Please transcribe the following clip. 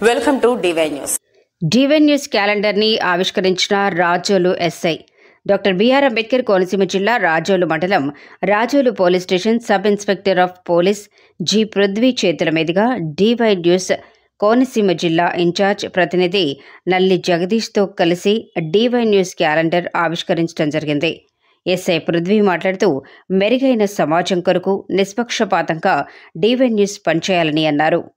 Welcome to DY news. DY news calendar ని ఆవిష్కరించిన Rajolu SI doctor BR Ambedkar Konaseema జిల్లా రాజోలు మండలం Rajolu police station sub inspector of police G Prithvi చేతుల మీదుగా డివై న్యూస్ కోనసీమ జిల్లా ఇన్ఛార్జ్ ప్రతినిధి నల్లి జగదీష్తో కలిసి డివై న్యూస్ క్యాలెండర్ ఆవిష్కరించడం జరిగింది. ఎస్ఐ పృథ్వీ మాట్లాడుతూ మెరుగైన సమాజం కొరకు నిష్పక్షపాతంగా డివై న్యూస్ పనిచేయాలని అన్నారు.